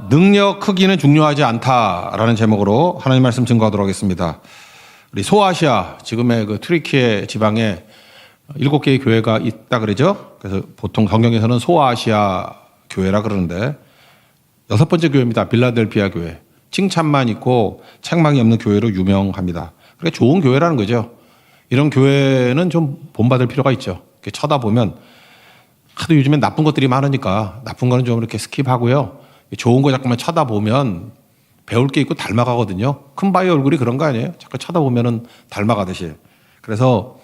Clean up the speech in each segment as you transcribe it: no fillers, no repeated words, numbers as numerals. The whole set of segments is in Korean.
능력 크기는 중요하지 않다라는 제목으로 하나님 말씀 증거하도록 하겠습니다. 우리 소아시아 지금의 그 튀르키예 지방에 7개의 교회가 있다 그러죠. 그래서 보통 성경에서는 소아시아 교회라 그러는데 6번째 교회입니다. 빌라델피아 교회. 칭찬만 있고 책망이 없는 교회로 유명합니다. 그러니까 좋은 교회라는 거죠. 이런 교회는 좀 본받을 필요가 있죠. 이렇게 쳐다보면 하도 요즘엔 나쁜 것들이 많으니까 나쁜 거는 좀 이렇게 스킵하고요. 좋은 거 자꾸만 쳐다보면 배울 게 있고 닮아가거든요. 큰 바위 얼굴이 그런 거 아니에요? 자꾸 쳐다보면은 닮아가듯이. 그래서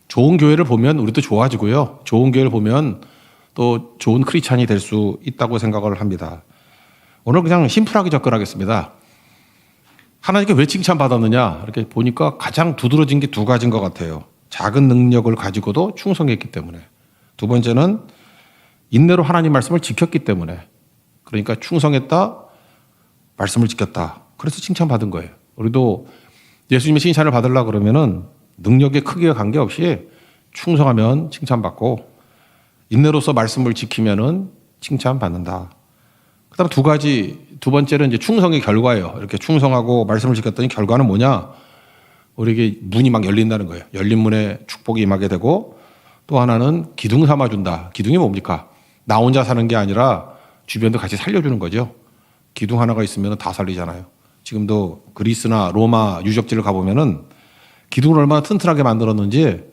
좋은 교회를 보면 우리도 좋아지고요. 좋은 교회를 보면 또 좋은 크리스찬이 될 수 있다고 생각을 합니다. 오늘 그냥 심플하게 접근하겠습니다. 하나님께 왜 칭찬받았느냐? 이렇게 보니까 가장 두드러진 게 두 가지인 것 같아요. 작은 능력을 가지고도 충성했기 때문에. 두 번째는 인내로 하나님 말씀을 지켰기 때문에. 그러니까 충성했다, 말씀을 지켰다. 그래서 칭찬받은 거예요. 우리도 예수님의 칭찬을 받으려고 그러면은 능력의 크기와 관계없이 충성하면 칭찬받고 인내로서 말씀을 지키면은 칭찬받는다. 그 다음 두 번째는 이제 충성의 결과예요. 이렇게 충성하고 말씀을 지켰더니 결과는 뭐냐? 우리에게 문이 막 열린다는 거예요. 열린 문에 축복이 임하게 되고 또 하나는 기둥 삼아준다. 기둥이 뭡니까? 나 혼자 사는 게 아니라 주변도 같이 살려주는 거죠. 기둥 하나가 있으면 다 살리잖아요. 지금도 그리스나 로마 유적지를 가보면은 기둥을 얼마나 튼튼하게 만들었는지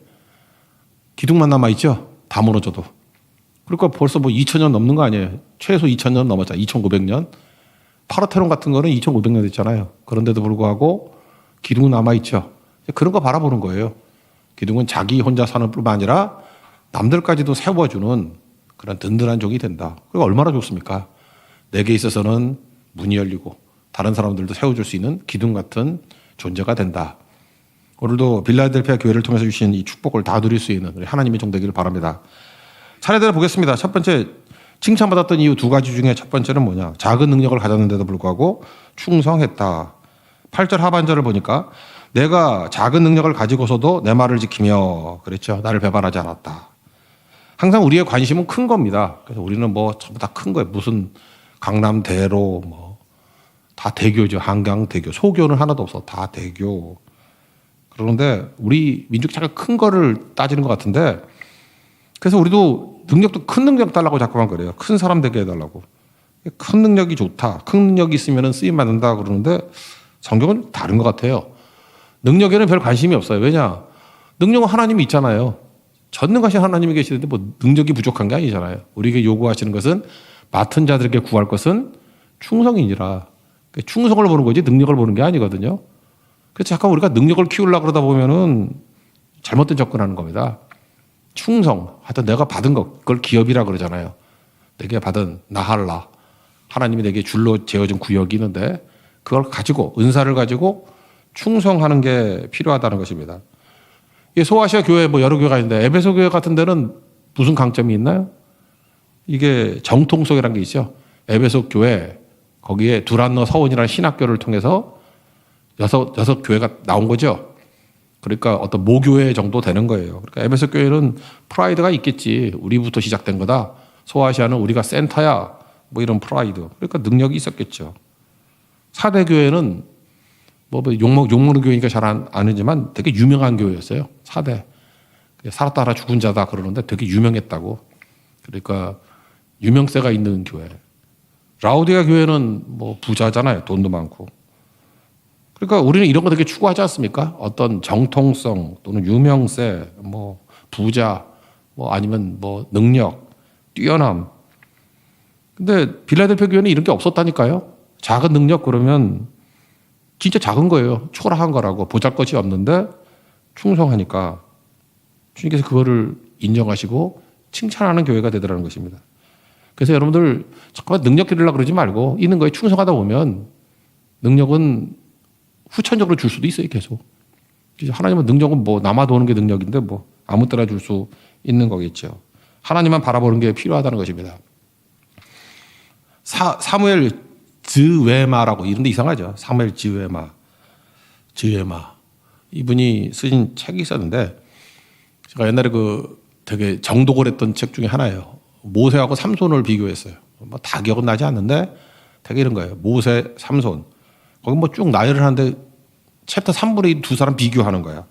기둥만 남아있죠. 다 무너져도. 그러니까 벌써 뭐 2000년 넘는 거 아니에요. 최소 2000년 넘었잖아요. 2500년. 파르테논 같은 거는 2500년 됐잖아요. 그런데도 불구하고 기둥은 남아있죠. 그런 거 바라보는 거예요. 기둥은 자기 혼자 사는 뿐만 아니라 남들까지도 세워주는 그런 든든한 종이 된다. 그리고 얼마나 좋습니까? 내게 있어서는 문이 열리고 다른 사람들도 세워줄 수 있는 기둥 같은 존재가 된다. 오늘도 빌라델피아 교회를 통해서 주신 이 축복을 다 누릴 수 있는 하나님의 종 되기를 바랍니다. 차례대로 보겠습니다. 첫 번째, 칭찬받았던 이유 두 가지 중에 첫 번째는 뭐냐? 작은 능력을 가졌는데도 불구하고 충성했다. 8절 하반절을 보니까 내가 작은 능력을 가지고서도 내 말을 지키며 그랬죠. 나를 배반하지 않았다. 항상 우리의 관심은 큰 겁니다. 그래서 우리는 뭐 전부 다 큰 거예요. 무슨 강남대로 뭐 다 대교죠. 한강대교. 소교는 하나도 없어. 다 대교. 그런데 우리 민족 자꾸 큰 거를 따지는 것 같은데 그래서 우리도 능력도 큰 능력 달라고 자꾸만 그래요. 큰 사람 되게 해달라고. 큰 능력이 좋다. 큰 능력이 있으면 쓰임 받는다 그러는데 성경은 다른 것 같아요. 능력에는 별 관심이 없어요. 왜냐? 능력은 하나님이 있잖아요. 전능하신 하나님이 계시는데 뭐 능력이 부족한 게 아니잖아요. 우리에게 요구하시는 것은 맡은 자들에게 구할 것은 충성이니라. 충성을 보는 거지 능력을 보는 게 아니거든요. 그래서 잠깐 우리가 능력을 키우려고 그러다 보면은 잘못된 접근하는 겁니다. 충성. 하여튼 내가 받은 것, 그걸 기업이라 그러잖아요. 내게 받은 나할라. 하나님이 내게 줄로 재어준 구역이 있는데 그걸 가지고, 은사를 가지고 충성하는 게 필요하다는 것입니다. 이 소아시아 교회 뭐 여러 교회가 있는데 에베소 교회 같은 데는 무슨 강점이 있나요? 이게 정통성이라는 게 있죠. 에베소 교회, 거기에 두란노 서원이라는 신학교를 통해서 여섯 교회가 나온 거죠. 그러니까 어떤 모교회 정도 되는 거예요. 그러니까 에베소 교회는 프라이드가 있겠지. 우리부터 시작된 거다. 소아시아는 우리가 센터야. 뭐 이런 프라이드. 그러니까 능력이 있었겠죠. 사대 교회는 뭐 욕먹는 교회니까 잘 아는지만 되게 유명한 교회였어요. 사대. 살았다 하라 죽은 자다 그러는데 되게 유명했다고. 그러니까 유명세가 있는 교회. 라우디아 교회는 뭐 부자잖아요. 돈도 많고. 그러니까 우리는 이런 거 되게 추구하지 않습니까? 어떤 정통성 또는 유명세, 뭐 부자, 뭐 아니면 뭐 능력, 뛰어남. 근데 빌라델피아 교회는 이런 게 없었다니까요. 작은 능력 그러면 진짜 작은 거예요. 초라한 거라고. 보잘것이 없는데 충성하니까 주님께서 그거를 인정하시고 칭찬하는 교회가 되더라는 것입니다. 그래서 여러분들 잠깐만 능력 기르려고 그러지 말고 있는 거에 충성하다 보면 능력은 후천적으로 줄 수도 있어요. 계속. 하나님은 능력은 뭐 남아도 오는 게 능력인데 뭐 아무 때나 줄 수 있는 거겠죠. 하나님만 바라보는 게 필요하다는 것입니다. 사무엘 즈웨마라고 이름도 이상하죠. 사무엘 즈웨마. 이분이 쓰신 책이 있었는데 제가 옛날에 그 되게 정독을 했던 책 중에 하나예요. 모세하고 삼손을 비교했어요. 뭐 다 기억은 나지 않는데 되게 이런 거예요. 모세, 삼손. 거기 뭐 쭉 나열을 하는데 챕터 3분의 1 두 사람 비교하는 거야.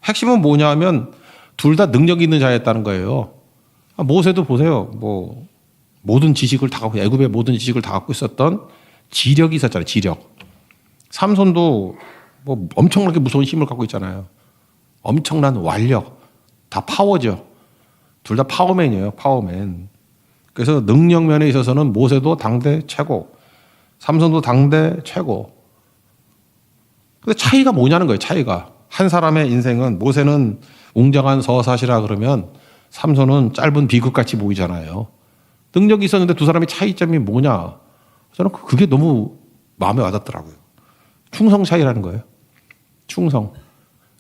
핵심은 뭐냐면 둘 다 능력이 있는 자였다는 거예요. 모세도 보세요. 뭐 모든 지식을 다 갖고 애굽의 모든 지식을 다 갖고 있었던 지력이 있었잖아요. 지력. 삼손도 뭐 엄청나게 무서운 힘을 갖고 있잖아요. 엄청난 완력. 다 파워죠. 둘 다 파워맨이에요. 파워맨. 그래서 능력 면에 있어서는 모세도 당대 최고, 삼손도 당대 최고. 근데 차이가 뭐냐는 거예요. 차이가. 한 사람의 인생은 모세는 웅장한 서사시라 그러면 삼손은 짧은 비극같이 보이잖아요. 능력이 있었는데 두 사람의 차이점이 뭐냐. 저는 그게 너무 마음에 와닿더라고요. 충성 차이라는 거예요. 충성.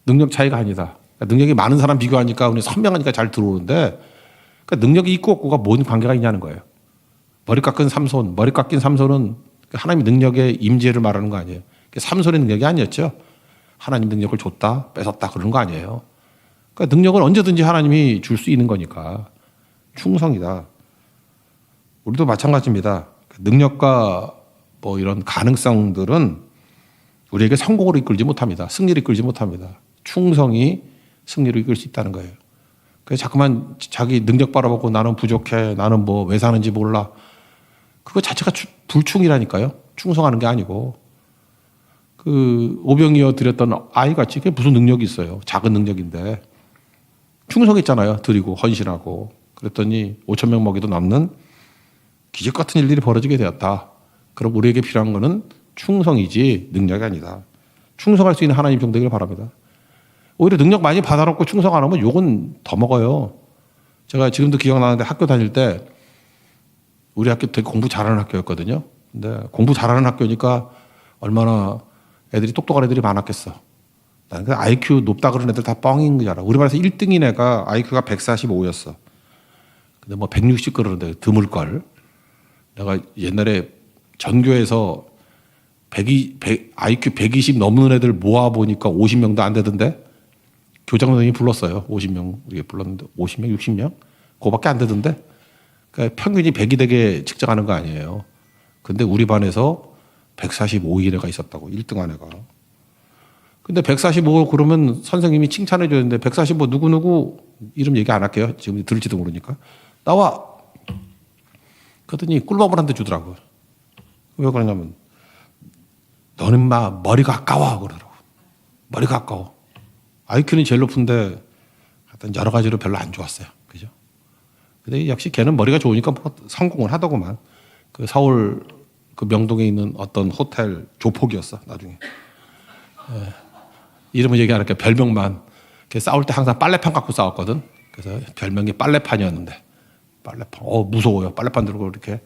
능력 차이가 아니다. 능력이 많은 사람 비교하니까 우리 선명하니까 잘 들어오는데 그러니까 능력이 있고 없고가 뭔 관계가 있냐는 거예요. 머리 깎은 삼손, 머리 깎인 삼손은 하나님의 능력의 임재를 말하는 거 아니에요. 삼손의 능력이 아니었죠. 하나님 능력을 줬다, 뺏었다 그런 거 아니에요. 그러니까 능력은 언제든지 하나님이 줄 수 있는 거니까 충성이다. 우리도 마찬가지입니다. 능력과 뭐 이런 가능성들은 우리에게 성공으로 이끌지 못합니다. 승리를 이끌지 못합니다. 충성이 승리로 이끌 수 있다는 거예요. 그래서 자꾸만 자기 능력 바라보고 나는 부족해, 나는 뭐 왜 사는지 몰라. 그거 자체가 불충이라니까요. 충성하는 게 아니고. 그 오병이어 드렸던 아이같이 그게 무슨 능력이 있어요. 작은 능력인데. 충성했잖아요. 드리고 헌신하고. 그랬더니 5천 명 먹이도 남는 기적 같은 일들이 벌어지게 되었다. 그럼 우리에게 필요한 거는 충성이지 능력이 아니다. 충성할 수 있는 하나님 정도기를 바랍니다. 오히려 능력 많이 받아놓고 충성 안 하면 욕은 더 먹어요. 제가 지금도 기억나는데 학교 다닐 때 우리 학교 되게 공부 잘하는 학교였거든요. 근데 공부 잘하는 학교니까 얼마나 애들이 똑똑한 애들이 많았겠어. 나는 그 IQ 높다 그런 애들 다 뻥인 줄 알아. 우리 반에서 1등인 애가 IQ가 145였어. 근데 뭐 160 그러는데 드물걸. 내가 옛날에 전교에서 IQ 120 넘는 애들 모아보니까 50명도 안 되던데 교장 선생님이 불렀어요. 50명 우리가 불렀는데 50명, 60명? 그거밖에 안 되던데 그러니까 평균이 100이 되게 측정하는 거 아니에요. 근데 우리 반에서 145인 애가 있었다고 1등한 애가. 근데 145 그러면 선생님이 칭찬해 줬는데 145 누구누구 이름 얘기 안 할게요. 지금 들을지도 모르니까. 나와. 그러더니 꿀밥을 한 대 주더라고요. 왜 그러냐면 너는 마 머리가 아까워 그러더라고. 머리가 아까워. IQ는 제일 높은데 하여튼 여러 가지로 별로 안 좋았어요. 그죠? 근데 역시 걔는 머리가 좋으니까 뭐 성공을 하더구만. 그 서울 그 명동에 있는 어떤 호텔 조폭이었어 나중에. 예. 이름은 얘기 안 할게요. 별명만. 걔 싸울 때 항상 빨래판 갖고 싸웠거든. 그래서 별명이 빨래판이었는데 빨래판. 무서워요. 빨래판 들고 이렇게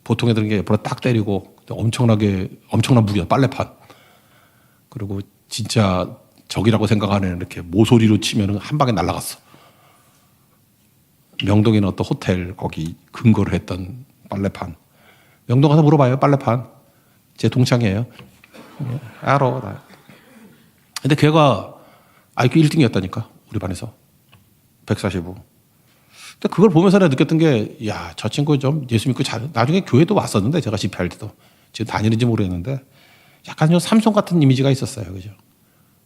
보통 애들은 게 옆으로 딱 때리고 엄청난 무기야 빨래판. 그리고 진짜 적이라고 생각하는 이렇게 모서리로 치면은 한 방에 날아갔어. 명동에 있는 어떤 호텔 거기 근거를 했던 빨래판. 명동 가서 물어봐요. 빨래판. 제 동창이에요. 알아. 근데 걔가 IQ 1등이었다니까. 우리 반에서. 145. 근데 그걸 보면서 내가 느꼈던 게, 야, 저 친구 좀 예수 믿고 나중에 교회도 왔었는데, 제가 집회할 때도. 지금 다니는지 모르겠는데, 약간 좀 삼손 같은 이미지가 있었어요. 그죠?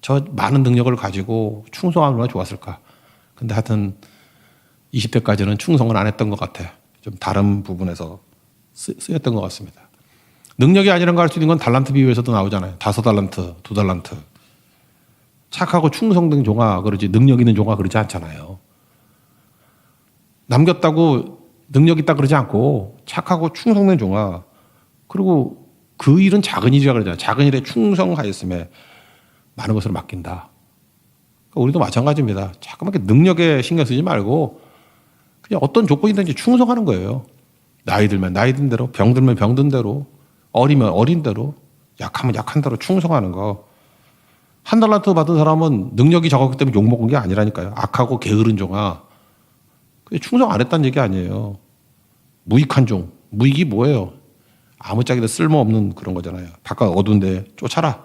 저 많은 능력을 가지고 충성하면 얼마나 좋았을까. 근데 하여튼 20대까지는 충성을 안 했던 것 같아. 좀 다른 부분에서 쓰였던 것 같습니다. 능력이 아니라는 거 할 수 있는 건 달란트 비유에서도 나오잖아요. 5달란트, 2달란트. 착하고 충성된 종아 그러지 능력 있는 종아 그러지 않잖아요. 남겼다고 능력 있다 그러지 않고 착하고 충성된 종아 그리고 그 일은 작은 일이라 그러잖아요. 작은 일에 충성하였음에 많은 것을 맡긴다. 그러니까 우리도 마찬가지입니다. 자꾸만 능력에 신경 쓰지 말고 그냥 어떤 조건이든지 충성하는 거예요. 나이 들면 나이 든 대로, 병 들면 병 든 대로, 어리면 어린 대로, 약하면 약한 대로 충성하는 거. 1달란트 받은 사람은 능력이 적었기 때문에 욕먹은 게 아니라니까요. 악하고 게으른 종아. 그게 충성 안 했다는 얘기 아니에요. 무익한 종. 무익이 뭐예요? 아무짝에도 쓸모없는 그런 거잖아요. 바깥 어두운데 쫓아라.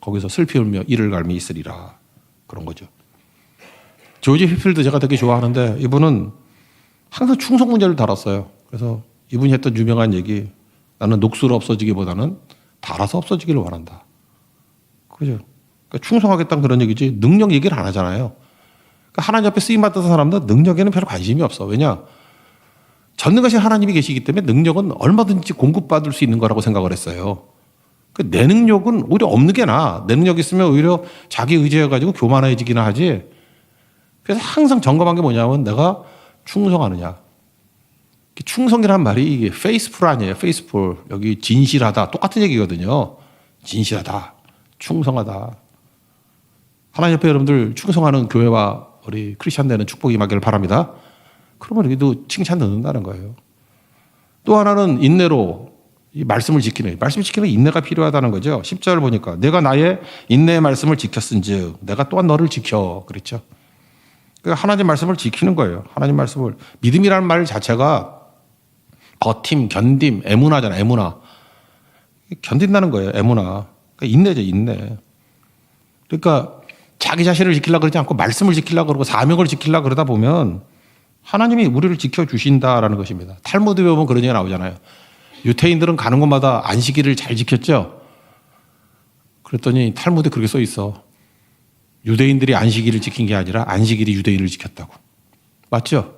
거기서 슬피 울며 이를 갈미 있으리라. 그런 거죠. 조지 휘필드 제가 되게 좋아하는데 이분은 항상 충성 문제를 다뤘어요. 그래서 이분이 했던 유명한 얘기 나는 녹슬어 없어지기보다는 달아서 없어지기를 원한다. 그죠? 그러니까 충성하겠다는 그런 얘기지 능력 얘기를 안 하잖아요. 그러니까 하나님 앞에 쓰임 받던 사람들은 능력에는 별로 관심이 없어. 왜냐? 전능하신 하나님이 계시기 때문에 능력은 얼마든지 공급받을 수 있는 거라고 생각을 했어요. 내 능력은 오히려 없는 게 나아. 내 능력 있으면 오히려 자기 의지해가지고 교만해지기나 하지. 그래서 항상 점검한 게 뭐냐면 내가 충성하느냐. 충성이란 말이 이게 페이스풀 아니에요. 페이스풀. 여기 진실하다. 똑같은 얘기거든요. 진실하다. 충성하다. 하나님 옆에 여러분들 충성하는 교회와 우리 크리스찬 되는 축복이 임하기를 바랍니다. 그러면 여기도 칭찬 듣는다는 거예요. 또 하나는 인내로 이 말씀을 지키는, 말씀을 지키는 인내가 필요하다는 거죠. 10절 보니까 내가 나의 인내의 말씀을 지켰은즉 내가 또한 너를 지켜. 그랬죠. 그러니까 하나님 말씀을 지키는 거예요. 하나님 말씀을. 믿음이라는 말 자체가 버팀, 견딤, 애문하잖아요. 애문하. 견딘다는 거예요. 애문하. 그러니까 인내죠. 인내. 그러니까 자기 자신을 지키려고 그러지 않고 말씀을 지키려고 그러고 사명을 지키려고 그러다 보면 하나님이 우리를 지켜주신다라는 것입니다. 탈무드 배우면 그런 얘기가 나오잖아요. 유태인들은 가는 곳마다 안식일을 잘 지켰죠. 그랬더니 탈무드에 그렇게 써 있어. 유대인들이 안식일을 지킨 게 아니라 안식일이 유대인을 지켰다고. 맞죠?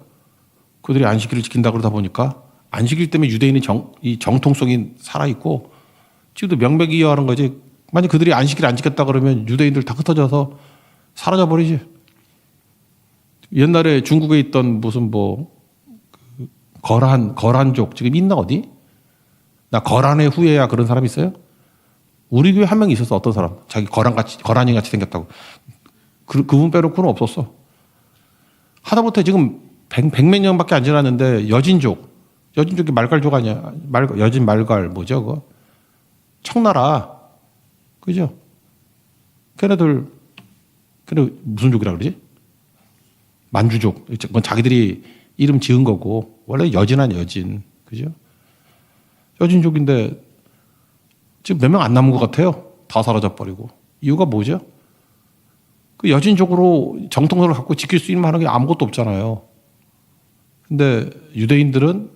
그들이 안식일을 지킨다고 그러다 보니까 안식일 때문에 유대인의 이 정통성이 살아있고 지금도 명백히 이어하는 거지. 만약 그들이 안식일을 안 지켰다 그러면 유대인들 다 흩어져서 사라져버리지. 옛날에 중국에 있던 무슨 거란족 지금 있나 어디? 나 거란의 후예야 그런 사람 있어요? 우리 교회 한 명 있었어. 어떤 사람? 자기 거란이 같이 생겼다고. 그분 빼놓고는 없었어. 하다못해 지금 백몇 년밖에 안 지났는데 여진족이 말갈족 아니야? 여진 말갈 뭐죠 그거? 청나라. 그죠? 걔네 무슨 족이라 그러지? 만주족. 그건 자기들이 이름 지은 거고 원래 여진 아니야 여진. 그죠? 여진족인데 지금 몇 명 안 남은 것 같아요. 다 사라져버리고. 이유가 뭐죠? 그 여진족으로 정통성을 갖고 지킬 수 있는 만한 게 아무것도 없잖아요. 근데 유대인들은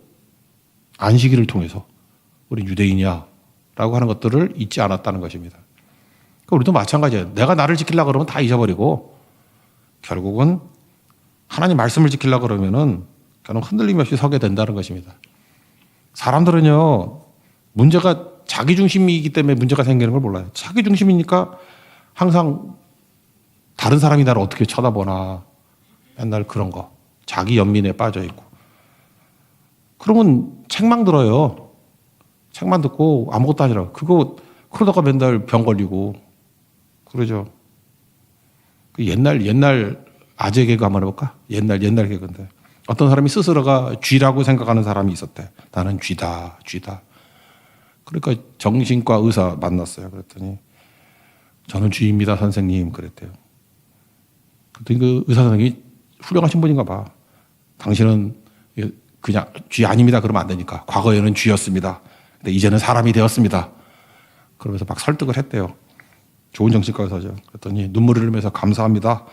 안식일을 통해서 우리 유대인이야 라고 하는 것들을 잊지 않았다는 것입니다. 그러니까 우리도 마찬가지예요. 내가 나를 지키려고 그러면 다 잊어버리고 결국은 하나님 말씀을 지키려고 그러면은 결국 흔들림 없이 서게 된다는 것입니다. 사람들은요, 문제가 자기 중심이기 때문에 문제가 생기는 걸 몰라요. 자기 중심이니까 항상 다른 사람이 나를 어떻게 쳐다보나 맨날 그런 거. 자기 연민에 빠져 있고. 그러면 책망 들어요. 책만 듣고 아무것도 아니라. 그러다가 맨날 병 걸리고. 그러죠. 그 옛날 아재 개그 한번 해볼까? 옛날 개그인데. 어떤 사람이 스스로가 쥐라고 생각하는 사람이 있었대. 나는 쥐다. 그러니까 정신과 의사 만났어요. 그랬더니 저는 쥐입니다, 선생님. 그랬대요. 그랬더니 그 의사 선생님이 훌륭하신 분인가 봐. 당신은 그냥 쥐 아닙니다. 그러면 안 되니까. 과거에는 쥐였습니다. 근데 이제는 사람이 되었습니다. 그러면서 막 설득을 했대요. 좋은 정신과 의사죠. 그랬더니 눈물을 흘리면서 감사합니다.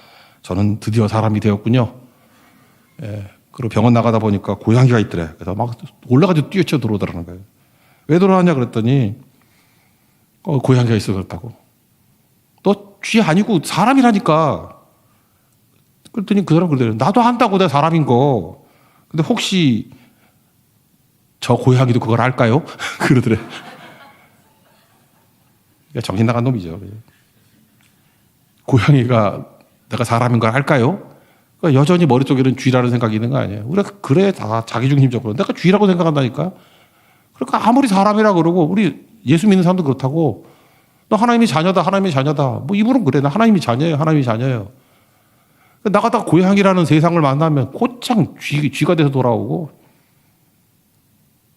저는 드디어 사람이 되었군요. 예. 그리고 병원 나가다 보니까 고양이가 있더래. 그래서 막 올라가지고 뛰어쳐 들어오더라는 거예요. 왜 들어왔냐 그랬더니 고양이가 있어 그렇다고. 너 쥐 아니고 사람이라니까. 그랬더니 그 사람 그러더래요. 나도 한다고 내가 사람인 거. 근데 혹시 저 고양이도 그걸 알까요? 그러더래. 그러니까 정신 나간 놈이죠. 고양이가 내가 사람인 걸 알까요? 그러니까 여전히 머릿속에는 쥐라는 생각이 있는 거 아니에요. 우리가 그래 다 자기중심적으로 내가 쥐라고 생각한다니까. 그러니까 아무리 사람이라 그러고 우리 예수 믿는 사람도 그렇다고 너 하나님이 자녀다. 뭐 이분은 그래. 나 하나님이 자녀예요. 나가다가 고양이라는 세상을 만나면 곧장 쥐가 돼서 돌아오고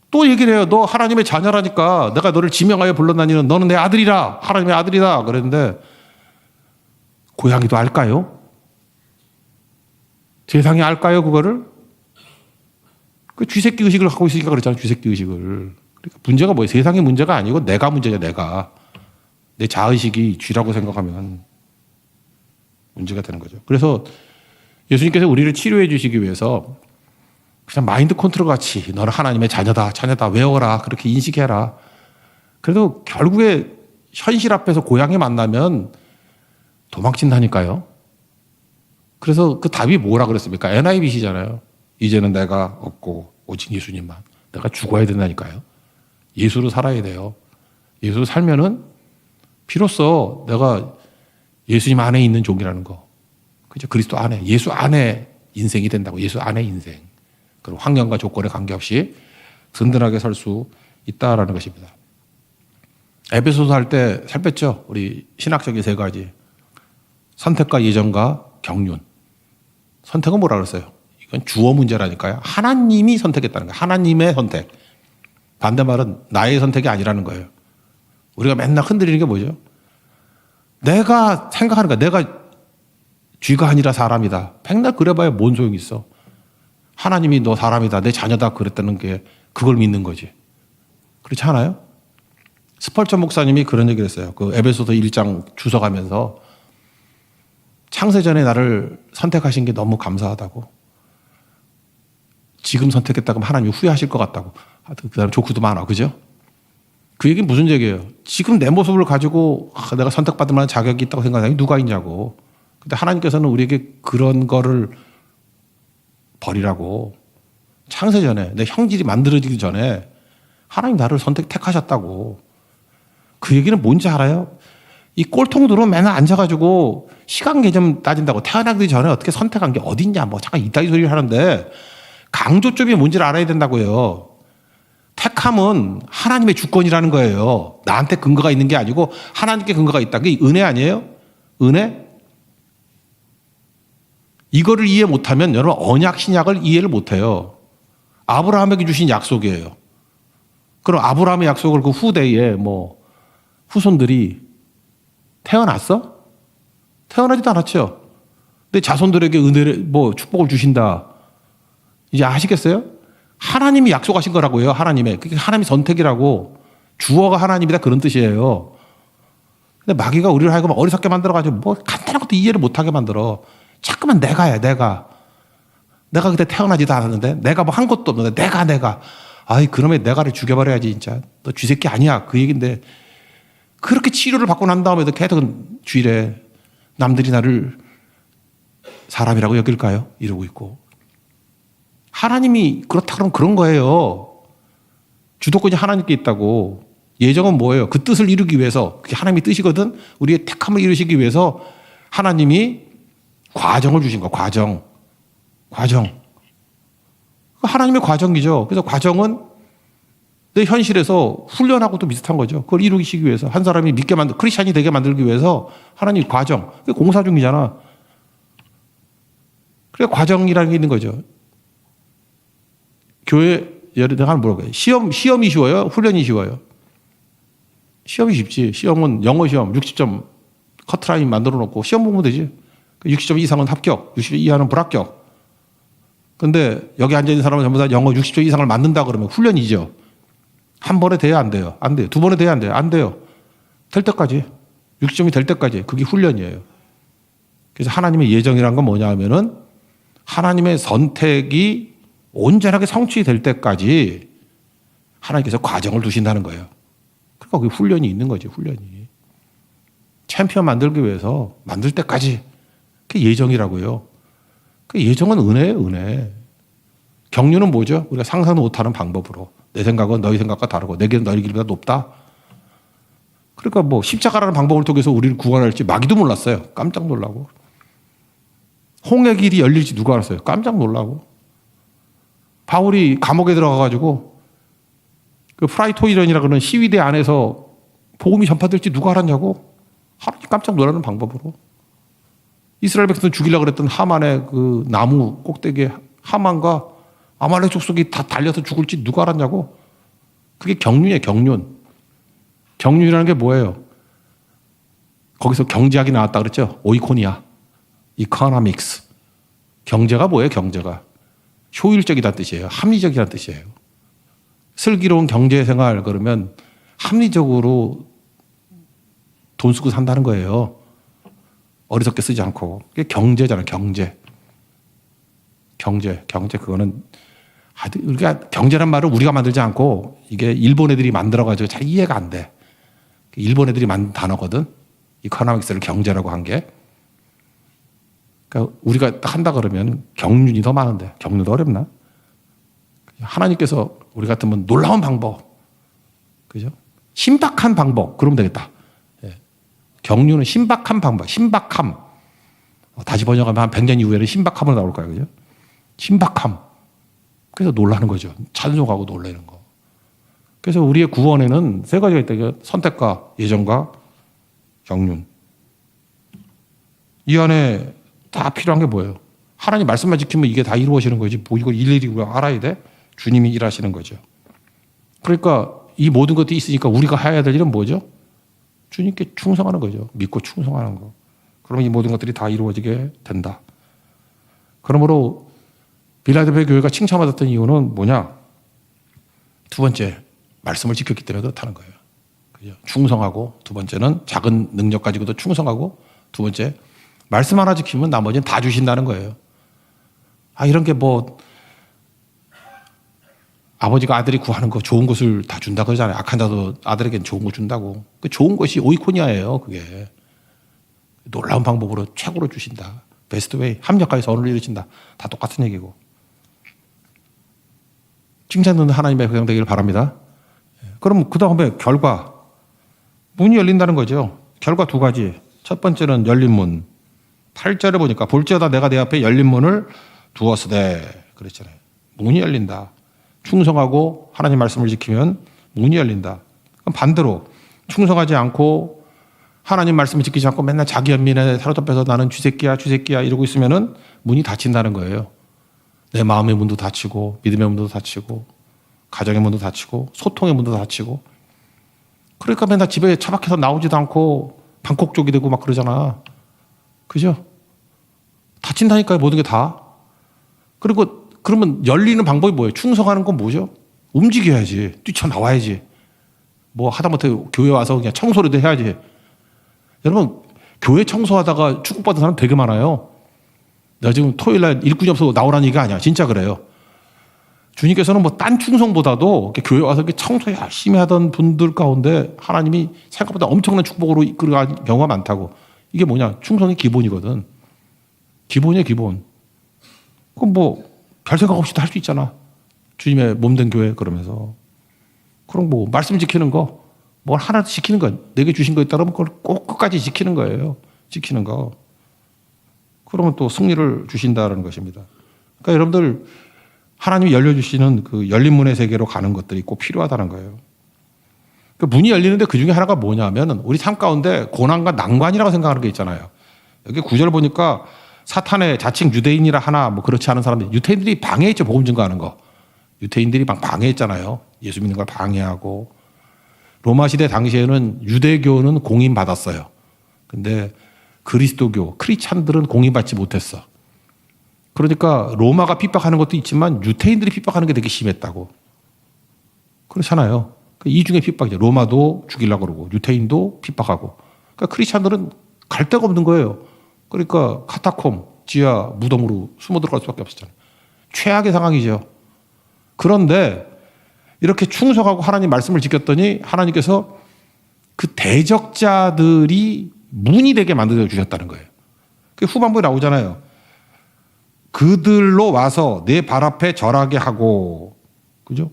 또 얘기를 해요. 너 하나님의 자녀라니까 내가 너를 지명하여 불러다니는 너는 내 아들이라. 하나님의 아들이다. 그랬는데 고양이도 알까요? 세상이 알까요? 그거를? 그 쥐새끼 의식을 갖고 있으니까 그렇잖아요. 쥐새끼 의식을. 그러니까 문제가 뭐예요? 세상의 문제가 아니고 내가 문제냐, 내가. 내 자의식이 쥐라고 생각하면 문제가 되는 거죠. 그래서 예수님께서 우리를 치료해 주시기 위해서 그냥 마인드 컨트롤 같이 너는 하나님의 자녀다 외워라 그렇게 인식해라. 그래도 결국에 현실 앞에서 고양이 만나면 도망친다니까요. 그래서 그 답이 뭐라 그랬습니까? NIV시잖아요. 이제는 내가 없고 오직 예수님만. 내가 죽어야 된다니까요. 예수로 살아야 돼요. 예수로 살면은 비로소 내가 예수님 안에 있는 종이라는 거. 그죠? 그리스도 안에, 예수 안에 인생이 된다고. 예수 안에 인생. 그리고 환경과 조건에 관계없이 든든하게 살 수 있다라는 것입니다. 에베소서 할 때 살 뺐죠? 우리 신학적인 세 가지. 선택과 예정과 경륜. 선택은 뭐라 그랬어요? 이건 주어 문제라니까요. 하나님이 선택했다는 거예요. 하나님의 선택. 반대말은 나의 선택이 아니라는 거예요. 우리가 맨날 흔들리는 게 뭐죠? 내가 생각하는 거야. 내가 쥐가 아니라 사람이다. 맨날 그래봐야 뭔 소용이 있어. 하나님이 너 사람이다. 내 자녀다. 그랬다는 게 그걸 믿는 거지. 그렇지 않아요? 스펄전 목사님이 그런 얘기를 했어요. 그 에베소서 1장 주석하면서 창세전에 나를 선택하신 게 너무 감사하다고. 지금 선택했다고 하면 하나님이 후회하실 것 같다고. 그 사람 조크도 많아. 그죠? 그 얘기는 무슨 얘기예요? 지금 내 모습을 가지고 내가 선택받을 만한 자격이 있다고 생각하는 사람이 누가 있냐고. 근데 하나님께서는 우리에게 그런 거를 버리라고. 창세전에 내 형질이 만들어지기 전에 하나님 나를 택하셨다고. 그 얘기는 뭔지 알아요? 이 꼴통들은 맨날 앉아가지고 시간 개념 따진다고. 태어나기 전에 어떻게 선택한 게 어딨냐 뭐 잠깐 이따위 소리를 하는데 강조점이 뭔지를 알아야 된다고요. 택함은 하나님의 주권이라는 거예요. 나한테 근거가 있는 게 아니고 하나님께 근거가 있다. 그게 은혜 아니에요? 은혜? 이거를 이해 못하면 여러분 언약 신약을 이해를 못해요. 아브라함에게 주신 약속이에요. 그럼 아브라함의 약속을 그 후대에 뭐 후손들이 태어났어? 태어나지도 않았죠. 근데 자손들에게 은혜를 뭐 축복을 주신다. 이제 아시겠어요? 하나님이 약속하신 거라고요. 하나님의. 그게 하나님의 선택이라고. 주어가 하나님이다 그런 뜻이에요. 근데 마귀가 우리를 하여금 어리석게 만들어가지고 뭐 간단한 것도 이해를 못하게 만들어. 자꾸만 내가야 내가. 내가 그때 태어나지도 않았는데 내가 뭐 한 것도 없는데 내가. 아이 그러면 내가를 죽여버려야지 진짜. 너 쥐새끼 아니야. 그 얘기인데 그렇게 치료를 받고 난 다음에도 계속 쥐래. 남들이 나를 사람이라고 여길까요? 이러고 있고. 하나님이 그렇다 그러면 그런 거예요. 주도권이 하나님께 있다고. 예정은 뭐예요? 그 뜻을 이루기 위해서. 그게 하나님의 뜻이거든. 우리의 택함을 이루시기 위해서 하나님이 과정을 주신 거야. 과정. 하나님의 과정이죠. 그래서 과정은 내 현실에서 훈련하고도 비슷한 거죠. 그걸 이루시기 위해서 한 사람이 믿게 크리스찬이 되게 만들기 위해서 하나님 과정. 그게 공사 중이잖아. 그래 과정이라는 게 있는 거죠. 교회 예를 들어 뭐라고 해요? 시험이 쉬워요? 훈련이 쉬워요? 시험이 쉽지. 시험은 영어 시험 60점 커트라인 만들어 놓고 시험 보면 되지. 60점 이상은 합격, 60점 이하는 불합격. 근데 여기 앉아있는 사람은 전부 다 영어 60점 이상을 맞는다 그러면 훈련이죠. 한 번에 돼야 안 돼요. 안 돼요. 두 번에 돼야 안 돼요. 안 돼요. 될 때까지. 60점이 될 때까지. 그게 훈련이에요. 그래서 하나님의 예정이란 건 뭐냐 하면은 하나님의 선택이 온전하게 성취될 때까지 하나님께서 과정을 두신다는 거예요. 그러니까 그게 훈련이 있는 거지, 훈련이. 챔피언 만들기 위해서 만들 때까지. 그게 예정이라고요. 그 예정은 은혜예요, 은혜. 경륜은 뭐죠? 우리가 상상도 못하는 방법으로. 내 생각은 너희 생각과 다르고 내 길은 너희 길보다 높다. 그러니까 뭐 십자가라는 방법을 통해서 우리를 구원할지 마귀도 몰랐어요. 깜짝 놀라고. 홍해 길이 열릴지 누가 알았어요? 깜짝 놀라고. 바울이 감옥에 들어가가지고 그 프라이토이런이라 그러는 시위대 안에서 복음이 전파될지 누가 알았냐고. 하나님 깜짝 놀라는 방법으로. 이스라엘 백성들 죽이려고 그랬던 하만의 그 나무 꼭대기에 하만과 아말렉 족속이 다 달려서 죽을지 누가 알았냐고. 그게 경륜이에요, 경륜. 경륜이라는 게 뭐예요? 거기서 경제학이 나왔다 그랬죠? 오이코니아. 이코노믹스. 경제가 뭐예요, 경제가? 효율적이라는 뜻이에요. 합리적이라는 뜻이에요. 슬기로운 경제생활 그러면 합리적으로 돈 쓰고 산다는 거예요. 어리석게 쓰지 않고. 그게 경제잖아요, 경제. 경제 그거는 우리가 경제란 말을 우리가 만들지 않고 이게 일본 애들이 만들어가지고 잘 이해가 안 돼. 일본 애들이 만든 단어거든. 이코노믹스를 경제라고 한 게. 그러니까 우리가 한다 그러면 경륜이 더 많은데 경륜도 어렵나? 하나님께서 우리 같으면 놀라운 방법, 그죠? 신박한 방법, 그러면 되겠다. 예. 경륜은 신박한 방법, 신박함. 다시 번역하면 한 100년 이후에는 신박함으로 나올 거예요, 그죠? 신박함. 그래서 놀라는 거죠. 찬송하고 놀라는 거. 그래서 우리의 구원에는 세 가지가 있다. 선택과 예정과 경륜. 이 안에 다 필요한 게 뭐예요? 하나님 말씀만 지키면 이게 다 이루어지는 거지. 뭐 이걸 일일이 우리가 알아야 돼? 주님이 일하시는 거죠. 그러니까 이 모든 것들이 있으니까 우리가 해야 될 일은 뭐죠? 주님께 충성하는 거죠. 믿고 충성하는 거. 그러면 이 모든 것들이 다 이루어지게 된다. 그러므로 빌라델피아 교회가 칭찬받았던 이유는 뭐냐? 두 번째, 말씀을 지켰기 때문에 그렇다는 거예요. 그죠? 충성하고, 두 번째는 작은 능력 가지고도 충성하고, 두 번째, 말씀 하나 지키면 나머지는 다 주신다는 거예요. 이런 게 뭐, 아버지가 아들이 구하는 거 좋은 것을 다 준다 그러잖아요. 악한 자도 아들에겐 좋은 거 준다고. 그 좋은 것이 오이코니아예요, 그게. 놀라운 방법으로 최고로 주신다. 베스트 웨이. 합력하여서 언어를 이루신다. 다 똑같은 얘기고. 칭찬 듣는 하나님의 백성 되기를 바랍니다. 그럼 그 다음에 결과. 문이 열린다는 거죠. 결과 두 가지. 첫 번째는 열린 문. 8절에 보니까 볼지어다 내가 내 앞에 열린 문을 두었으되 그랬잖아요. 문이 열린다. 충성하고 하나님 말씀을 지키면 문이 열린다. 그럼 반대로 충성하지 않고 하나님 말씀을 지키지 않고 맨날 자기 연민에 사로잡혀서 나는 쥐새끼야 이러고 있으면은 문이 닫힌다는 거예요. 내 마음의 문도 닫히고 믿음의 문도 닫히고 가정의 문도 닫히고 소통의 문도 닫히고 그러니까 맨날 집에 처박혀서 나오지도 않고 방콕 쪽이 되고 막 그러잖아. 그죠? 닫힌다니까요, 모든 게 다. 그리고 그러면 열리는 방법이 뭐예요? 충성하는 건 뭐죠? 움직여야지. 뛰쳐나와야지. 뭐 하다못해 교회 와서 그냥 청소라도 해야지. 여러분, 교회 청소하다가 축복받은 사람 되게 많아요. 내가 지금 토요일 날 일꾼이 없어서 나오라는 얘기가 아니야. 진짜 그래요. 주님께서는 뭐 딴 충성보다도 교회 와서 청소 열심히 하던 분들 가운데 하나님이 생각보다 엄청난 축복으로 이끌어간 경우가 많다고. 이게 뭐냐? 충성이 기본이거든. 기본이야, 기본. 그럼 뭐 별 생각 없이도 할 수 있잖아. 주님의 몸된 교회 그러면서. 그럼 뭐 말씀 지키는 거, 뭘 하나 지키는 거, 내게 주신 거 있다면 그걸 꼭 끝까지 지키는 거예요. 지키는 거. 그러면 또 승리를 주신다는 것입니다. 그러니까 여러분들 하나님이 열려주시는 그 열린 문의 세계로 가는 것들이 꼭 필요하다는 거예요. 그 문이 열리는데 그 중에 하나가 뭐냐면 우리 삶 가운데 고난과 난관이라고 생각하는 게 있잖아요. 여기 9절 보니까 사탄의 자칭 유대인이라 하나 뭐 그렇지 않은 사람들, 유대인들이 방해했죠. 복음 증거하는 거. 유대인들이 막 방해했잖아요. 예수 믿는 걸 방해하고. 로마 시대 당시에는 유대교는 공인받았어요. 근데 그리스도교, 크리스찬들은 공인받지 못했어. 그러니까 로마가 핍박하는 것도 있지만 유대인들이 핍박하는 게 되게 심했다고. 그렇잖아요. 이 중에 핍박이죠. 로마도 죽이려고 그러고 유대인도 핍박하고. 그러니까 크리스찬들은 갈 데가 없는 거예요. 그러니까 카타콤, 지하, 무덤으로 숨어 들어갈 수밖에 없었잖아요. 최악의 상황이죠. 그런데 이렇게 충성하고 하나님 말씀을 지켰더니 하나님께서 그 대적자들이 문이 되게 만들어 주셨다는 거예요. 그 후반부에 나오잖아요. 그들로 와서 내 발 앞에 절하게 하고, 그죠?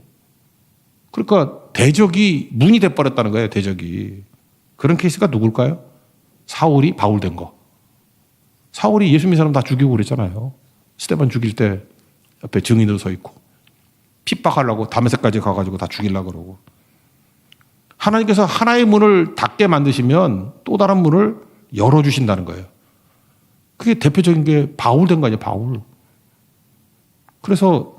그러니까 대적이 문이 돼버렸다는 거예요, 대적이. 그런 케이스가 누굴까요? 사울이 바울 된 거. 사울이 예수 믿는 사람 다 죽이고 그랬잖아요. 스데반 죽일 때 옆에 증인으로 서 있고 핍박하려고 다메섹까지 가가지고 다 죽이려고 그러고. 하나님께서 하나의 문을 닫게 만드시면 또 다른 문을 열어주신다는 거예요. 그게 대표적인 게 바울 된 거 아니에요, 바울. 그래서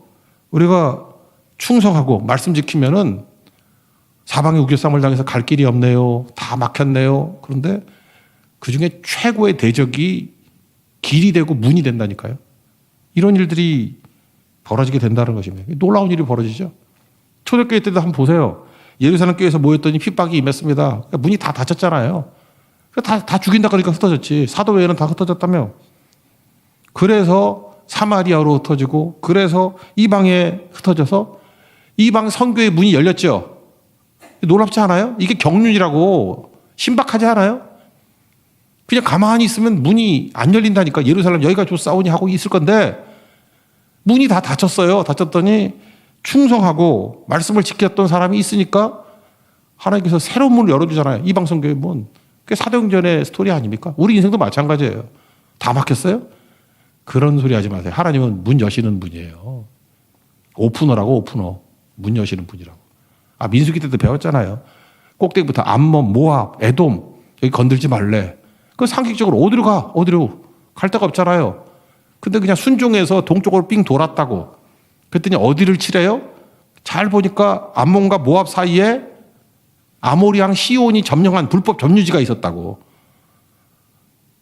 우리가 충성하고 말씀 지키면은 사방에 우겨쌈을 당해서 갈 길이 없네요. 다 막혔네요. 그런데 그 중에 최고의 대적이 길이 되고 문이 된다니까요. 이런 일들이 벌어지게 된다는 것입니다. 놀라운 일이 벌어지죠. 초대교회 때도 한번 보세요. 예루살렘 교회에서 모였더니 핍박이 임했습니다. 문이 다 닫혔잖아요. 다 죽인다 그러니까 흩어졌지. 사도회는 다 흩어졌다며. 그래서 사마리아로 흩어지고 그래서 이방에 흩어져서 이방 선교의 문이 열렸죠. 놀랍지 않아요? 이게 경륜이라고 신박하지 않아요? 그냥 가만히 있으면 문이 안 열린다니까. 예루살렘 여기가 좋사오니 하고 있을 건데 문이 다 닫혔어요. 닫혔더니 충성하고 말씀을 지켰던 사람이 있으니까 하나님께서 새로운 문을 열어주잖아요. 이방 선교의 문. 그게 사도행전의 스토리 아닙니까? 우리 인생도 마찬가지예요. 다 막혔어요? 그런 소리 하지 마세요. 하나님은 문 여시는 분이에요. 오프너라고, 오프너. 문 여시는 분이라고. 민수기 때도 배웠잖아요. 꼭대기부터 암몬, 모압, 에돔 여기 건들지 말래. 그 상식적으로 어디로 가? 어디로? 갈 데가 없잖아요. 근데 그냥 순종해서 동쪽으로 삥 돌았다고. 그랬더니 어디를 치래요? 잘 보니까 암몬과 모압 사이에 아모리왕 시온이 점령한 불법 점유지가 있었다고.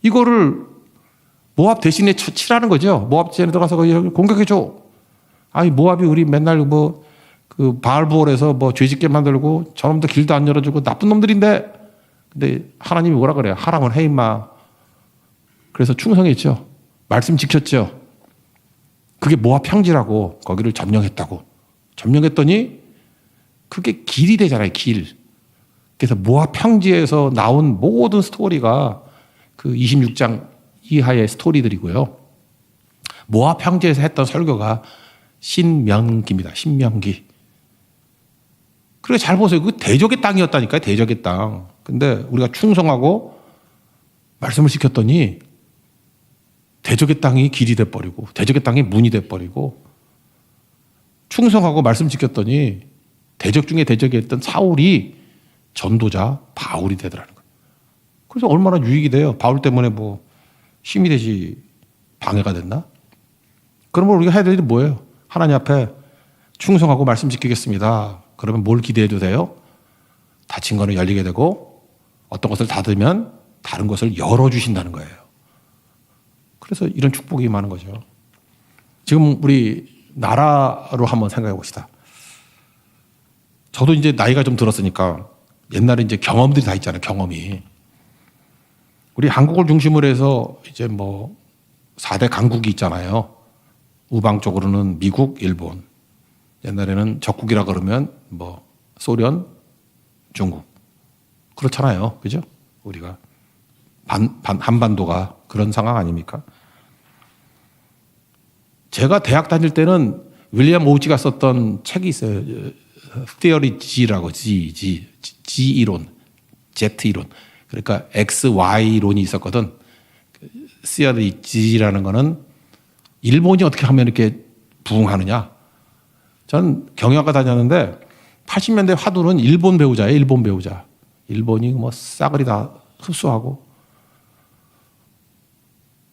이거를 모압 대신에 치라는 거죠. 모압 대신에 들어가서 공격해줘. 모압이 우리 맨날 그 바알부올에서 죄짓게 만들고 저놈들 길도 안 열어주고 나쁜 놈들인데. 근데 하나님이 뭐라 그래요? 하라면 해 임마. 그래서 충성했죠. 말씀 지켰죠. 그게 모압 평지라고. 거기를 점령했다고. 점령했더니 그게 길이 되잖아요. 길. 그래서 모압 평지에서 나온 모든 스토리가 그 26장 이하의 스토리들이고요. 모압 평지에서 했던 설교가 신명기입니다. 신명기. 그래 잘 보세요. 그 대적의 땅이었다니까요. 대적의 땅. 근데 우리가 충성하고 말씀을 지켰더니 대적의 땅이 길이 돼버리고 대적의 땅이 문이 돼버리고 충성하고 말씀 지켰더니 대적 중에 대적이 했던 사울이 전도자 바울이 되더라는 거예요. 그래서 얼마나 유익이 돼요. 바울 때문에 힘이 되지 방해가 됐나? 그러면 우리가 해야 될 일이 뭐예요? 하나님 앞에 충성하고 말씀 지키겠습니다. 그러면 뭘 기대해도 돼요? 닫힌 거는 열리게 되고 어떤 것을 닫으면 다른 것을 열어주신다는 거예요. 그래서 이런 축복이 많은 거죠. 지금 우리 나라로 한번 생각해 봅시다. 저도 이제 나이가 좀 들었으니까 옛날에 이제 경험들이 다 있잖아요. 경험이. 우리 한국을 중심으로 해서 이제 4대 강국이 있잖아요. 우방 쪽으로는 미국, 일본. 옛날에는 적국이라 그러면 소련, 중국. 그렇잖아요. 그죠? 우리가. 한반도가 그런 상황 아닙니까? 제가 대학 다닐 때는 윌리엄 오지가 썼던 책이 있어요. Theory G라고, G 이론, Z 이론. 그러니까 X, Y 이론이 있었거든. Theory G라는 거는 일본이 어떻게 하면 이렇게 부흥하느냐. 전 경영학과 다녔는데 80년대 화두는 일본 배우자예요. 일본 배우자. 일본이 싸그리 다 흡수하고.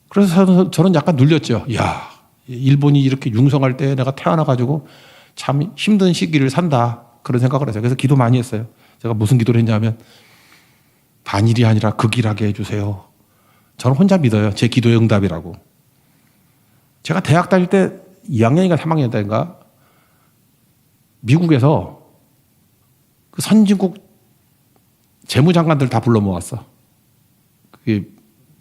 그래서 저는 약간 눌렸죠. 야, 일본이 이렇게 융성할 때 내가 태어나가지고 참 힘든 시기를 산다. 그런 생각을 했어요. 그래서 기도 많이 했어요. 제가 무슨 기도를 했냐면 반일이 아니라 극일하게 해주세요. 저는 혼자 믿어요. 제 기도의 응답이라고. 제가 대학 다닐 때 2학년인가 3학년 때인가 미국에서 그 선진국 재무장관들 다 불러 모았어. 그게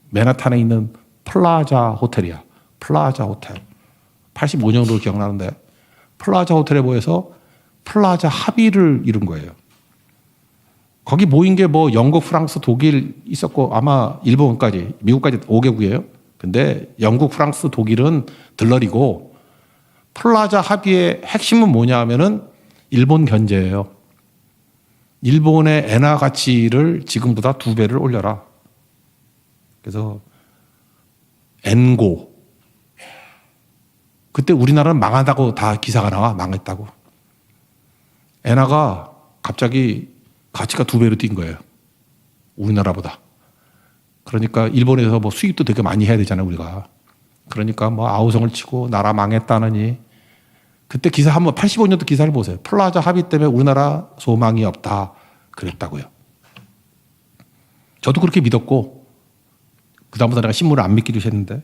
맨하탄에 있는 플라자 호텔이야. 플라자 호텔. 85년으로 기억나는데 플라자 호텔에 모여서 플라자 합의를 이룬 거예요. 거기 모인 게 영국, 프랑스, 독일 있었고 아마 일본까지, 미국까지 5개국이에요. 근데 영국, 프랑스, 독일은 들러리고 플라자 합의의 핵심은 뭐냐 하면은 일본 견제예요. 일본의 엔화 가치를 지금보다 2배를 올려라. 그래서 엔고. 그때 우리나라는 망하다고 다 기사가 나와. 망했다고. 엔화가 갑자기 가치가 2배로 뛴 거예요. 우리나라보다. 그러니까 일본에서 수입도 되게 많이 해야 되잖아요, 우리가. 그러니까 아우성을 치고 나라 망했다느니. 그때 기사 한번 85년도 기사를 보세요. 플라자 합의 때문에 우리나라 소망이 없다. 그랬다고요. 저도 그렇게 믿었고 그다음부터 내가 신문을 안 믿기도 했는데.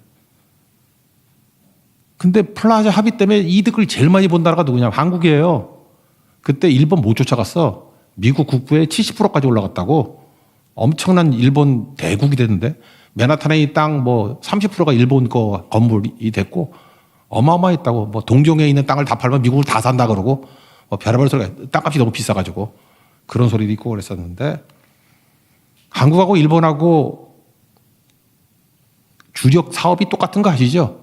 근데 플라자 합의 때문에 이득을 제일 많이 본 나라가 누구냐? 한국이에요. 그때 일본 못 쫓아갔어. 미국 국부의 70%까지 올라갔다고. 엄청난 일본 대국이 됐는데 맨하탄의 땅 30%가 일본 거 건물이 됐고 어마어마했다고. 뭐 동경에 있는 땅을 다 팔면 미국을 다 산다 그러고 뭐 별의별 소리가 땅값이 너무 비싸가지고 그런 소리도 있고 그랬었는데 한국하고 일본하고 주력 사업이 똑같은 거 아시죠?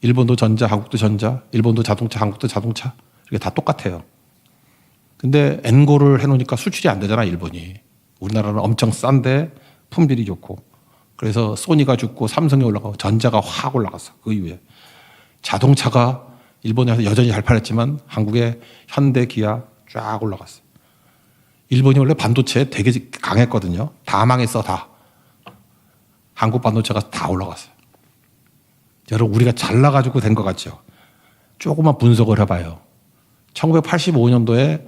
일본도 전자, 한국도 전자, 일본도 자동차, 한국도 자동차 이게 다 똑같아요. 근데 엔고를 해놓으니까 수출이 안 되잖아 일본이. 우리나라는 엄청 싼데 품질이 좋고 그래서 소니가 죽고 삼성이 올라가고 전자가 확 올라갔어. 그 이후에 자동차가 일본에서 여전히 잘 팔렸지만 한국의 현대, 기아 쫙 올라갔어. 일본이 원래 반도체에 되게 강했거든요. 다 망했어 다. 한국 반도체가 다 올라갔어요. 여러분 우리가 잘나가지고 된 것 같죠? 조금만 분석을 해봐요. 1985년도에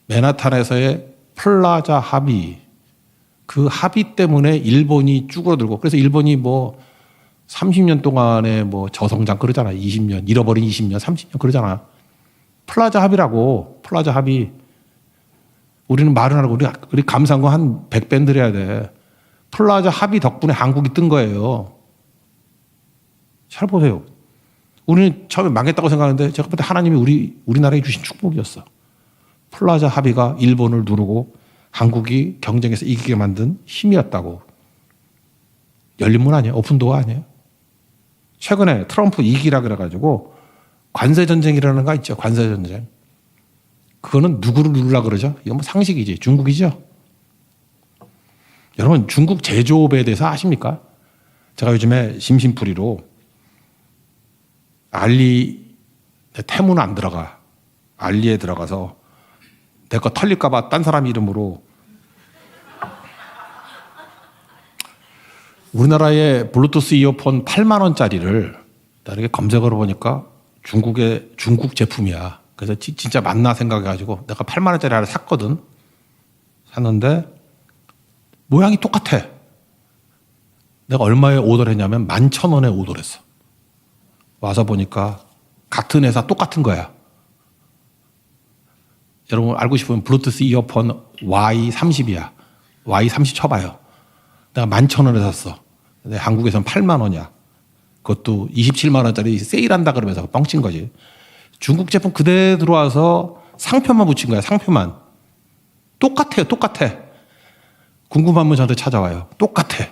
맨하탄에서의 플라자 합의, 그 합의 때문에 일본이 쭈그러들고 그래서 일본이 뭐 30년 동안에 뭐 저성장 그러잖아요. 20년, 잃어버린 20년, 30년 그러잖아요. 플라자 합의라고, 플라자 합의. 우리는 말은 안 하고 우리 감사한 거 한 100밴 드려야 돼. 플라자 합의 덕분에 한국이 뜬 거예요. 잘 보세요. 우리는 처음에 망했다고 생각하는데 제가 볼 때 하나님이 우리나라에 주신 축복이었어. 플라자 합의가 일본을 누르고 한국이 경쟁에서 이기게 만든 힘이었다고. 열린 문 아니에요? 오픈도어 아니에요? 최근에 트럼프 2기라 그래가지고 관세전쟁이라는 거 있죠. 관세전쟁. 그거는 누구를 누르려고 그러죠? 이건 뭐 상식이지. 중국이죠. 여러분 중국 제조업에 대해서 아십니까? 제가 요즘에 심심풀이로 알리 태무는 안 들어가. 알리에 들어가서 내 거 털릴까 봐 딴 사람 이름으로 우리나라의 블루투스 이어폰 8만 원짜리를 이렇게 검색을 해보니까 중국 제품이야. 그래서 진짜 맞나 생각해가지고 내가 8만 원짜리 하나 샀거든. 샀는데 모양이 똑같아. 내가 얼마에 오더를 했냐면 11,000원에 오더를 했어. 와서 보니까 같은 회사 똑같은 거야. 여러분 알고 싶으면 블루투스 이어폰 Y30이야. Y30 쳐봐요. 내가 11,000원에 샀어. 근데 한국에서는 8만 원이야. 그것도 27만 원짜리 세일한다 그러면서 뻥친 거지. 중국 제품 그대로 들어와서 상표만 붙인 거야. 상표만. 똑같아요. 똑같아. 궁금하면 저한테 찾아와요. 똑같아.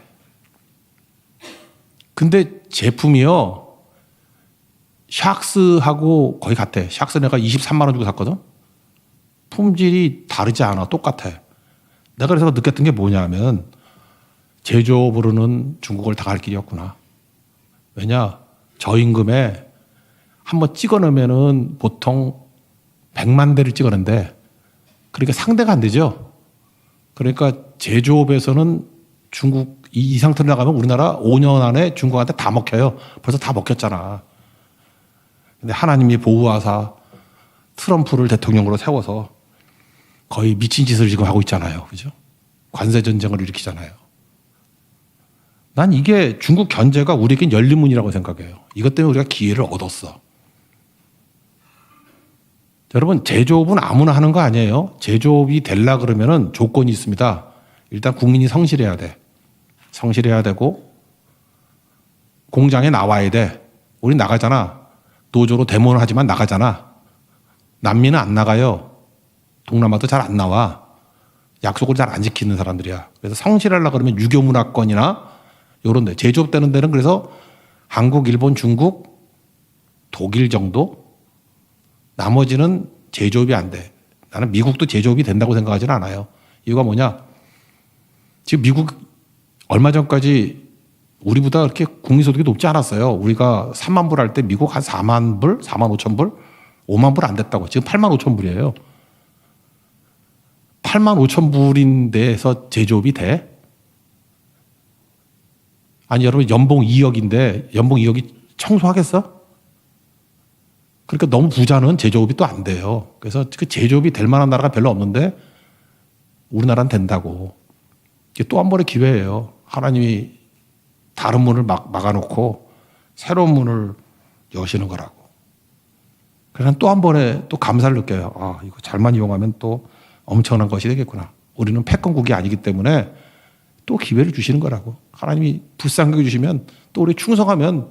근데 제품이요. 샥스하고 거의 같아. 샥스 내가 23만 원 주고 샀거든. 품질이 다르지 않아. 똑같아. 내가 그래서 느꼈던 게 뭐냐면 제조업으로는 중국을 다 갈 길이었구나. 왜냐? 저임금에 한번 찍어놓으면은 보통 100만 대를 찍어낸대. 그러니까 상대가 안 되죠. 그러니까 제조업에서는 중국 이 상태로 나가면 우리나라 5년 안에 중국한테 다 먹혀요. 벌써 다 먹혔잖아. 근데 하나님이 보호하사 트럼프를 대통령으로 세워서 거의 미친 짓을 지금 하고 있잖아요. 그죠? 관세 전쟁을 일으키잖아요. 난 이게 중국 견제가 우리에겐 열린 문이라고 생각해요. 이것 때문에 우리가 기회를 얻었어. 여러분 제조업은 아무나 하는 거 아니에요. 제조업이 되려 그러면은 조건이 있습니다. 일단 국민이 성실해야 돼. 성실해야 되고 공장에 나와야 돼. 우리 나가잖아. 노조로 데모는 하지만 나가잖아. 남미는 안 나가요. 동남아도 잘 안 나와. 약속을 잘 안 지키는 사람들이야. 그래서 성실하려고 그러면 유교문화권이나 요런 데 제조업 되는 데는 그래서 한국, 일본, 중국, 독일 정도? 나머지는 제조업이 안 돼. 나는 미국도 제조업이 된다고 생각하지는 않아요. 이유가 뭐냐? 지금 미국 얼마 전까지 우리보다 그렇게 국민소득이 높지 않았어요. 우리가 3만 불 할 때 미국 한 4만 불, 4만 5천 불, 5만 불 안 됐다고. 지금 8만 5천 불이에요. 8만 5천 불인 데에서 제조업이 돼? 아니 여러분 연봉 2억인데 연봉 2억이 청소하겠어? 그러니까 너무 부자는 제조업이 또 안 돼요. 그래서 그 제조업이 될 만한 나라가 별로 없는데 우리나라는 된다고. 이게 또 한 번의 기회예요. 하나님이 다른 문을 막아놓고 새로운 문을 여시는 거라고. 그래서 또 한 번에 또 감사를 느껴요. 아, 이거 잘만 이용하면 또 엄청난 것이 되겠구나. 우리는 패권국이 아니기 때문에 또 기회를 주시는 거라고. 하나님이 불쌍하게 주시면 또 우리 충성하면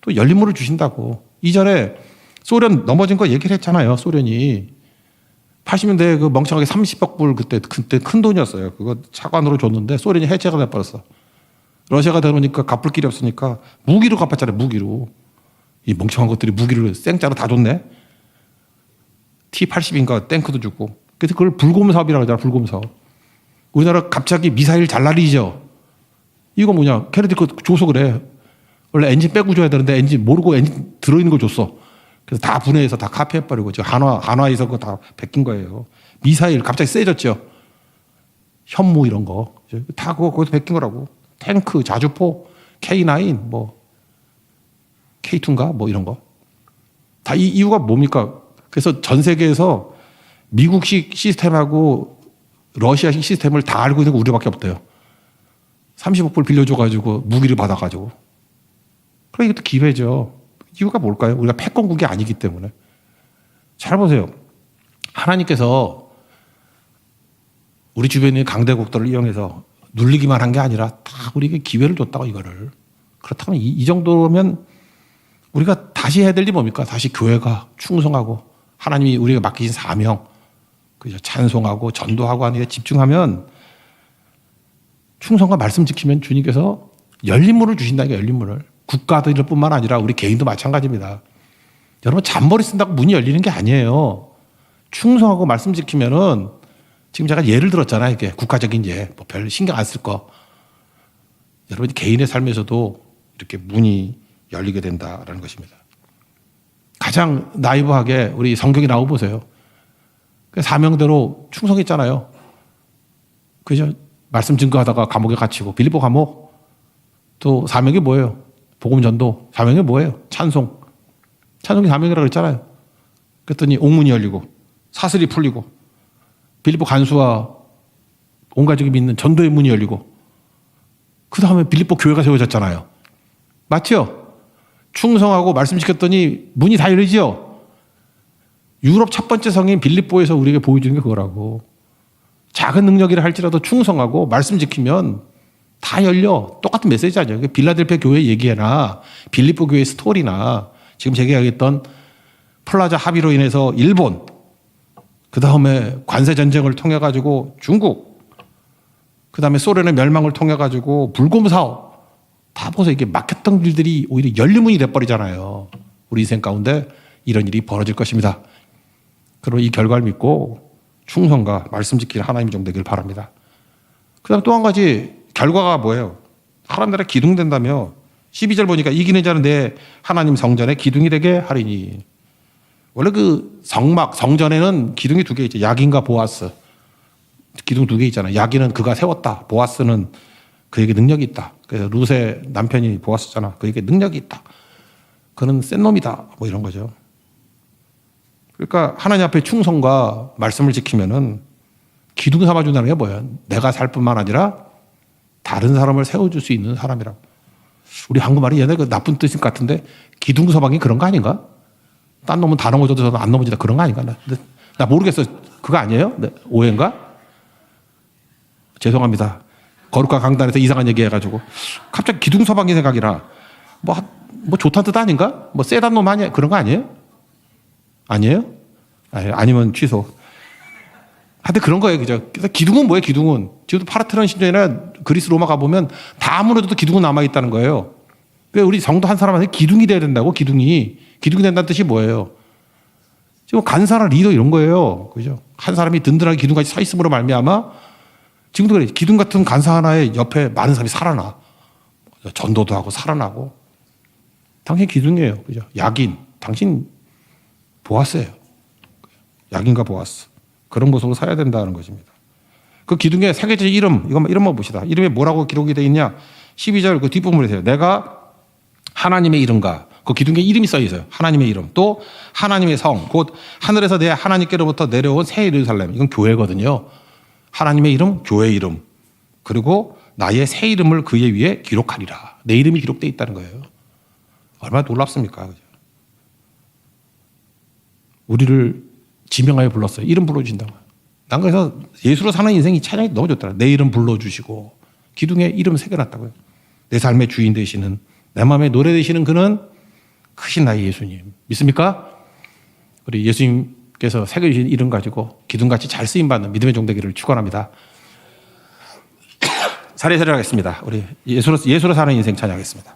또 열린 문을 주신다고. 이전에 소련 넘어진 거 얘기를 했잖아요. 소련이 80년대에 그 멍청하게 30억 불 그때 큰 돈이었어요. 그거 차관으로 줬는데 소련이 해체가 돼버렸어. 러시아가 들어오니까 갚을 길이 없으니까 무기로 갚았잖아요. 무기로. 이 멍청한 것들이 무기를 생짜로 다 줬네. T-80인가 탱크도 주고. 그래서 그걸 불곰 사업이라고 하잖아. 불곰 사업. 우리나라 갑자기 미사일 잘 날리죠. 이거 뭐냐. 걔네들 그거 줘서 그래. 원래 엔진 빼고 줘야 되는데 엔진 모르고 엔진 들어있는 걸 줬어. 그래서 다 분해해서 다 카피해버리고 지금 한화에서 그거 다 베낀 거예요. 미사일 갑자기 세졌죠. 현무 이런 거. 다 그거 거기서 베낀 거라고. 탱크, 자주포, K9, 뭐, K2인가? 뭐 이런 거. 다 이 이유가 뭡니까? 그래서 전 세계에서 미국식 시스템하고 러시아식 시스템을 다 알고 있는 거 우리밖에 없대요. 30억 불 빌려줘가지고 무기를 받아가지고. 그러니까 이것도 기회죠. 이유가 뭘까요? 우리가 패권국이 아니기 때문에. 잘 보세요. 하나님께서 우리 주변에 있는 강대국들을 이용해서 눌리기만 한 게 아니라 다 우리에게 기회를 줬다고 이거를. 그렇다면 이 정도면 우리가 다시 해야 될 일이 뭡니까? 다시 교회가 충성하고 하나님이 우리가 맡기신 사명, 그죠? 찬송하고 전도하고 하는 데 집중하면 충성과 말씀 지키면 주님께서 열린 문을 주신다니까 열린 문을. 국가들 뿐만 아니라 우리 개인도 마찬가지입니다. 여러분 잔머리 쓴다고 문이 열리는 게 아니에요. 충성하고 말씀 지키면은 지금 제가 예를 들었잖아요. 이게 국가적인 예, 뭐 별 신경 안 쓸 거. 여러분 개인의 삶에서도 이렇게 문이 열리게 된다라는 것입니다. 가장 나이브하게 우리 성경에 나오 보세요. 사명대로 충성했잖아요. 그죠? 말씀 증거하다가 감옥에 갇히고 빌립보 감옥. 또 사명이 뭐예요? 복음 전도. 사명이 뭐예요? 찬송. 찬송이 사명이라고 그랬잖아요. 그랬더니 옥문이 열리고 사슬이 풀리고 빌립보 간수와 온 가족이 믿는 전도의 문이 열리고 그 다음에 빌립보 교회가 세워졌잖아요. 맞죠? 충성하고 말씀 지켰더니 문이 다 열리죠? 유럽 첫 번째 성인 빌립보에서 우리에게 보여주는 게 그거라고. 작은 능력이라 할지라도 충성하고 말씀 지키면 다 열려. 똑같은 메시지 아니에요. 빌라델피아 교회 얘기나 빌립보 교회 스토리나 지금 제가 얘기했던 플라자 합의로 인해서 일본, 그 다음에 관세 전쟁을 통해 가지고 중국, 그 다음에 소련의 멸망을 통해 가지고 불곰 사업 다 보세요. 이게 막혔던 길들이 오히려 열리문이 돼버리잖아요. 우리 인생 가운데 이런 일이 벌어질 것입니다. 그리고 이 결과를 믿고 충성과 말씀 지킬 하나님의 종 되길 바랍니다. 그 다음 또 한 가지 결과가 뭐예요? 하나님 나라에 기둥된다며 12절 보니까 이기는 자는 내 하나님 성전에 기둥이 되게 하리니. 원래 그 성전에는 기둥이 두 개 있죠. 야긴과 보아스. 기둥 두 개 있잖아요. 야긴은 그가 세웠다. 보아스는 그에게 능력이 있다. 그래서 룻의 남편이 보아스잖아. 그에게 능력이 있다. 그는 센 놈이다. 뭐 이런 거죠. 그러니까 하나님 앞에 충성과 말씀을 지키면은 기둥 삼아준다는 게 뭐예요? 내가 살 뿐만 아니라 다른 사람을 세워줄 수 있는 사람이라고. 우리 한국말이 옛날에 그 나쁜 뜻인 것 같은데 기둥 서방이 그런 거 아닌가? 딴 놈은 다 넘어져도 안 넘어진다 그런 거 아닌가? 나 모르겠어. 그거 아니에요? 네, 오해인가? 죄송합니다. 거룩한 강단에서 이상한 얘기 해가지고 갑자기 기둥 서방이 생각이라 뭐 좋다는 뜻 아닌가? 뭐 세단 놈 아니야? 그런 거 아니에요? 아니에요? 아니면 취소. 하여튼 그런 거예요. 그죠? 그래서 기둥은 뭐예요? 기둥은. 지금도 파르테논 신전이나 그리스 로마 가보면 다 무너져도 기둥은 남아있다는 거예요. 왜 우리 성도 한 사람한테 기둥이 돼야 된다고? 기둥이 된다는 뜻이 뭐예요? 지금 간사나 리더 이런 거예요. 그죠? 한 사람이 든든하게 기둥같이 서 있음으로 말미암아 지금도 그래. 기둥 같은 간사 하나의 옆에 많은 사람이 살아나. 전도도 하고 살아나고. 당신 기둥이에요. 그죠? 야긴. 당신 보아스예요. 야긴과 보아스. 그런 모습으로 살아야 된다는 것입니다. 그 기둥의 세계적 이름, 이름만 봅시다. 이름에 뭐라고 기록이 되어 있냐? 12절 그 뒷부분에 있어요. 내가 하나님의 이름과 그 기둥에 이름이 써 있어요. 하나님의 이름. 또 하나님의 성, 곧 하늘에서 내 하나님께로부터 내려온 새 예루살렘. 이건 교회거든요. 하나님의 이름, 교회 이름. 그리고 나의 새 이름을 그의 위에 기록하리라. 내 이름이 기록되어 있다는 거예요. 얼마나 놀랍습니까? 우리를 지명하여 불렀어요. 이름 불러주신다고. 난 그래서 예수로 사는 인생이 찬양이 너무 좋더라. 내 이름 불러주시고 기둥에 이름 새겨놨다고요. 내 삶의 주인 되시는 내 마음에 노래 되시는 그는 크신 나의 예수님. 믿습니까? 우리 예수님께서 새겨주신 이름 가지고 기둥같이 잘 쓰임받는 믿음의 종되기를 축원합니다. 사례 하겠습니다. 우리 예수로 사는 인생 찬양하겠습니다.